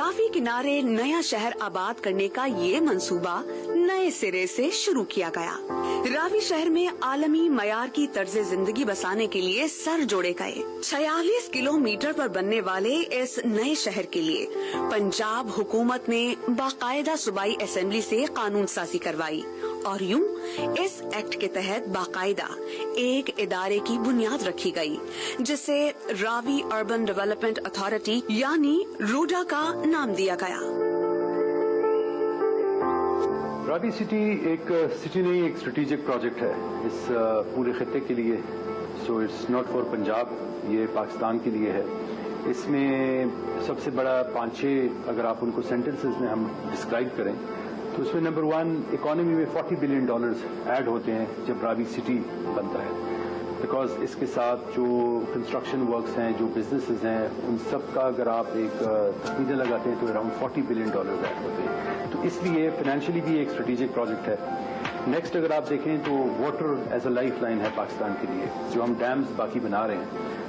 रावी किनारे नया शहर आबाद करने का ये मंसूबा नए सिरे से शुरू किया गया। रावी शहर में आलमी मयार की तर्ज जिंदगी बसाने के लिए सर जोड़े गए। 46 किलोमीटर पर बनने वाले इस नए शहर के लिए पंजाब हुकूमत ने बाकायदा सूबाई असेंबली से कानून साजी करवाई और यूं इस एक्ट के तहत बाकायदा एक इदारे की बुनियाद रखी गई, जिसे रावी अर्बन डेवलपमेंट अथॉरिटी यानी रूडा का नाम दिया गया। रावी सिटी एक सिटी नहीं, एक स्ट्रेटेजिक प्रोजेक्ट है इस पूरे खित्ते के लिए। So it's not for Punjab, ये पाकिस्तान के लिए है। इसमें सबसे बड़ा 5-6 अगर आप उनको सेंटेंसेस में हम डिस्क्राइब करें तो उसमें नंबर 1, इकोनॉमी में $40 बिलियन ऐड होते हैं जब रावी सिटी बनता है, बिकॉज इसके साथ जो कंस्ट्रक्शन वर्क्स हैं, जो बिजनेसेस हैं, उन सब का अगर आप एक तखमीना लगाते हैं तो अराउंड $40 बिलियन ऐड होते हैं। तो इसलिए फाइनेंशियली भी एक स्ट्रेटेजिक प्रोजेक्ट है। नेक्स्ट अगर आप देखें तो water as a life line है पाकिस्तान के लिए। जो हम डैम्स बाकी बना रहे हैं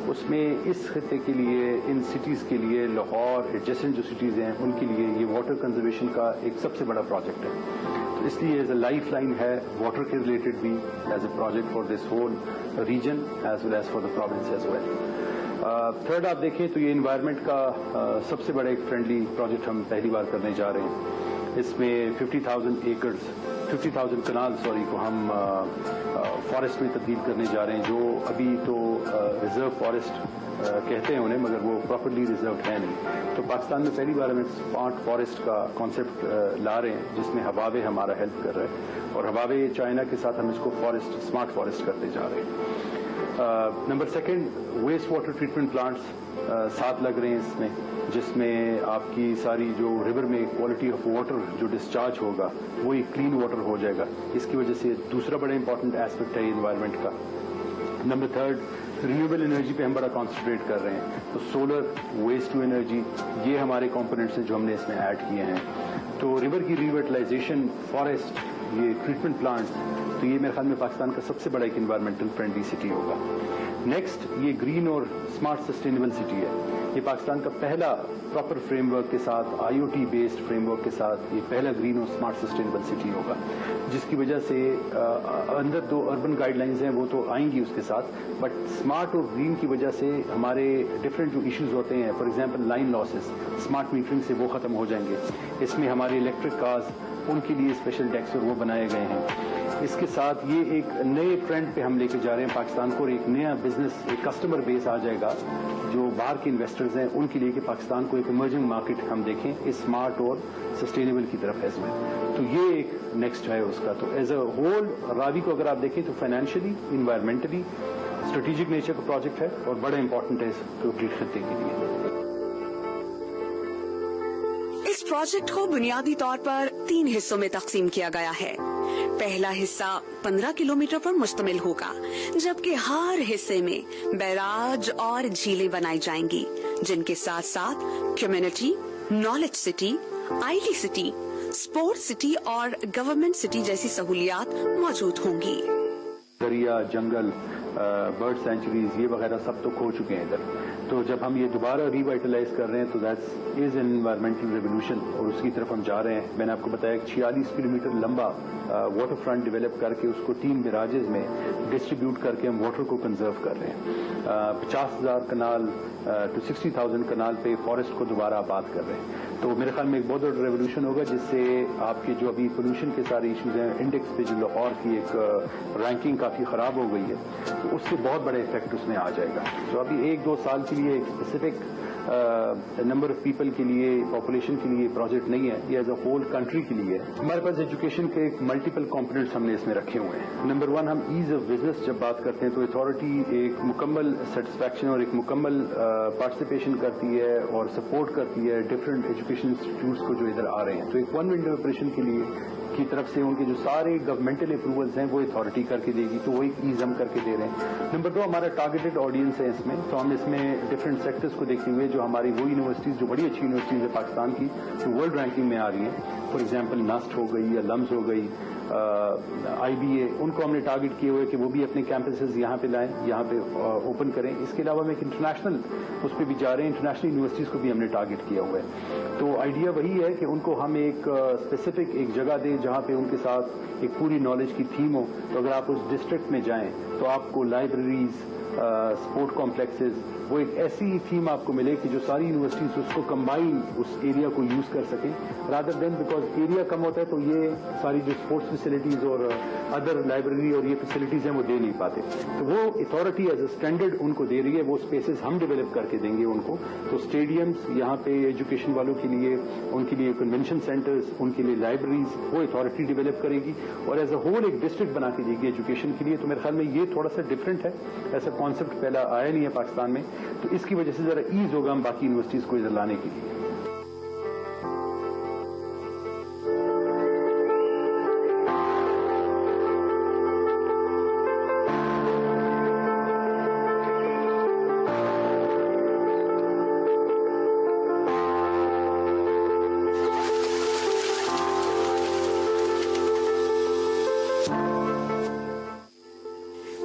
उसमें इस खित्ते के लिए, इन सिटीज़ के लिए, लाहौर एडजेसेंट जो सिटीज़ हैं उनके लिए ये वाटर कंजर्वेशन का एक सबसे बड़ा प्रोजेक्ट है। तो इसलिए एज अ लाइफ लाइन है वाटर के रिलेटेड भी, as a project for this whole region as well as for the province as well. Third आप देखें तो ये इन्वायरमेंट का सबसे बड़ा एक फ्रेंडली प्रोजेक्ट हम पहली बार करने जा रहे हैं। इसमें 50,000 कनाल को हम फॉरेस्ट में तब्दील करने जा रहे हैं, जो अभी तो रिजर्व फॉरेस्ट कहते हैं उन्हें, मगर वो प्रॉपरली रिजर्व है नहीं। तो पाकिस्तान में पहली बार हम स्मार्ट फॉरेस्ट का कॉन्सेप्ट ला रहे हैं, जिसमें हवावे हमारा हेल्प कर रहा है, और हवावे चाइना के साथ हम इसको स्मार्ट फॉरेस्ट करते जा रहे हैं। Number 2, waste water treatment plants 7 लग रहे हैं इसमें, जिसमें आपकी सारी जो रिवर में क्वालिटी ऑफ वाटर जो डिस्चार्ज होगा वो एक क्लीन वाटर हो जाएगा। इसकी वजह से दूसरा बड़ा इंपॉर्टेंट एस्पेक्ट है इन्वायरमेंट का। नंबर 3, रिन्यूएबल एनर्जी पे हम बड़ा कॉन्सेंट्रेट कर रहे हैं। तो सोलर, वेस्ट टू एनर्जी, ये हमारे कंपोनेंट्स हैं जो हमने इसमें ऐड किए हैं। तो रिवर की रिवर्टलाइजेशन, फॉरेस्ट, ये ट्रीटमेंट प्लांट्स, तो ये मेरे ख्याल में पाकिस्तान का सबसे बड़ा एक इन्वायरमेंटल फ्रेंडली सिटी होगा। नेक्स्ट, ये ग्रीन और स्मार्ट सस्टेनेबल सिटी है। ये पाकिस्तान का पहला प्रॉपर फ्रेमवर्क के साथ, IoT बेस्ड फ्रेमवर्क के साथ ये पहला ग्रीन और स्मार्ट सस्टेनेबल सिटी होगा, जिसकी वजह से अंदर 2 अर्बन गाइडलाइंस हैं वो तो आएंगी उसके साथ, बट स्मार्ट और ग्रीन की वजह से हमारे डिफरेंट जो इश्यूज होते हैं, for example line losses, smart metering से वो खत्म हो जाएंगे। इसमें हमारे इलेक्ट्रिक कार्स, उनके लिए स्पेशल टैक्स और वो बनाए गए हैं। इसके साथ ये एक नए ट्रेंड पे हम लेके जा रहे हैं पाकिस्तान को, और एक नया बिजनेस, एक कस्टमर बेस आ जाएगा जो बाहर के इन्वेस्टर्स हैं उनके लिए, कि पाकिस्तान को एक इमर्जिंग मार्केट हम देखें इस स्मार्ट और सस्टेनेबल की तरफ है इसमें। तो ये एक नेक्स्ट है उसका। तो एज अ होल रावी को अगर आप देखें तो फाइनेंशियली, इन्वायरमेंटली स्ट्रेटेजिक नेचर का प्रोजेक्ट है और बड़ा इंपॉर्टेंट है इस पूरे खित्ते के लिए। इस प्रोजेक्ट को बुनियादी तौर पर 3 हिस्सों में तकसीम किया गया है। पहला हिस्सा 15 किलोमीटर पर मुश्तमिल होगा, जबकि हर हिस्से में बैराज और झीलें बनाई जाएंगी, जिनके साथ साथ community, knowledge city, IT city, sports city और गवर्नमेंट सिटी जैसी सहूलियात मौजूद होंगी। दरिया, जंगल, बर्ड सेंचुरीज, ये वगैरह सब तो खो चुके हैं इधर। तो जब हम ये दोबारा रिवाइटलाइज कर रहे हैं तो that's is an environmental revolution, और उसकी तरफ हम जा रहे हैं। मैंने आपको बताया 46 किलोमीटर लंबा वाटर फ्रंट डेवलप करके उसको 3 बैराजेज में डिस्ट्रीब्यूट करके हम वाटर को कंजर्व कर रहे हैं। 50,000 कनाल टू 60,000 कनाल पे फॉरेस्ट को दोबारा आबाद कर रहे हैं। तो मेरे ख्याल में एक बहुत बड़ा रेवोल्यूशन होगा, जिससे आपके जो अभी पोल्यूशन के सारे इश्यूज हैं, इंडेक्स पे जो लाहौर की एक रैंकिंग काफी खराब हो गई है, तो उससे बहुत बड़ा इफेक्ट उसमें आ जाएगा। तो अभी 1-2 साल के लिए एक स्पेसिफिक नंबर ऑफ पीपल के लिए, पॉपुलेशन के लिए प्रोजेक्ट नहीं है, ये एज अ होल कंट्री के लिए है। हमारे पास एजुकेशन के एक मल्टीपल कंपोनेंट्स हमने इसमें रखे हुए हैं। नंबर 1, हम ईज ऑफ बिजनेस जब बात करते हैं तो अथॉरिटी एक मुकम्मल सेटिस्फैक्शन और एक मुकम्मल पार्टिसिपेशन करती है और सपोर्ट करती है डिफरेंट एजुकेशन इंस्टीट्यूट्स को जो इधर आ रहे हैं। तो एक वन विंडो ऑपरेशन के लिए की तरफ से उनके जो सारे गवर्नमेंटल अप्रूवल्स हैं वो अथॉरिटी करके देगी, तो वो एक ईज हम करके दे रहे हैं। नंबर 2, हमारा टारगेटेड ऑडियंस है इसमें, तो हम इसमें डिफरेंट सेक्टर्स को देखते हुए जो हमारी वो यूनिवर्सिटीज जो बड़ी अच्छी यूनिवर्सिटीज है पाकिस्तान की, जो वर्ल्ड रैंकिंग में आ रही हैं, फॉर एग्जाम्पल नस्ट हो गई या लम्स हो गई, IBA, उनको हमने टारगेट किए हुए कि वो भी अपने कैंपसेस यहाँ पे लाएं, यहाँ पे ओपन करें। इसके अलावा हम एक इंटरनेशनल उस पर भी जा रहे हैं, इंटरनेशनल यूनिवर्सिटीज को भी हमने टारगेट किया हुआ है। तो آئیڈیا وہی ہے کہ ان کو ہم ایک اسپیسیفک ایک جگہ دیں جہاں پہ ان کے ساتھ ایک پوری نالج کی تھیم ہو. تو اگر آپ اس ڈسٹرکٹ میں جائیں تو آپ کو لائبریریز, اسپورٹ کمپلیکسز, وہ ایک ایسی تھیم آپ کو ملے کہ جو ساری یونیورسٹیز اس کو کمبائن اس ایریا کو یوز کر سکیں, رادر دین بیکاز ایریا کم ہوتا ہے تو یہ ساری جو اسپورٹس فیسلٹیز اور ادر لائبریری اور یہ فیسلٹیز ہیں وہ دے نہیں پاتے. تو وہ اتھارٹی ایز اے اسٹینڈرڈ ان کو دے رہی ہے, وہ اسپیسز ہم ڈیولپ کر کے دیں گے ان کو. تو اسٹیڈیمس یہاں پہ ایجوکیشن والوں کے لیے, ان کے لیے کنونشن سینٹرز, ان کے لیے لائبریریز, وہ اتھارٹی ڈیولپ کرے گی اور ایز اے ہول ایک ڈسٹرکٹ بنا کے دے گی ایجوکیشن کے لیے. تو میرے خیال میں یہ تھوڑا سا ڈفرینٹ ہے, ایسا کانسیپٹ پہلا آیا نہیں ہے پاکستان میں, تو اس کی وجہ سے ذرا ایز ہوگا ہم باقی یونیورسٹیز کو ادھر لانے کے لیے.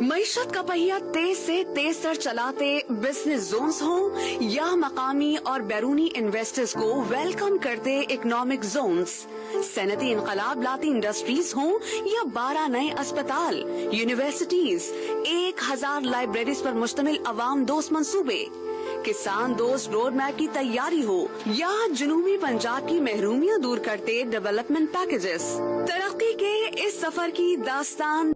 معیشت کا پہیہ تیز سے تیز تر چلاتے بزنس زونز ہوں یا مقامی اور بیرونی انویسٹرز کو ویلکم کرتے اکنامک زونز, صنعتی انقلاب لاتی انڈسٹریز ہوں یا 12 نئے اسپتال, یونیورسٹیز, 1000 لائبریریز پر مشتمل عوام دوست منصوبے, کسان دوست روڈ میپ کی تیاری ہو یا جنوبی پنجاب کی محرومیاں دور کرتے ڈیولپمنٹ پیکیجز, ترقی کے اس سفر کی داستان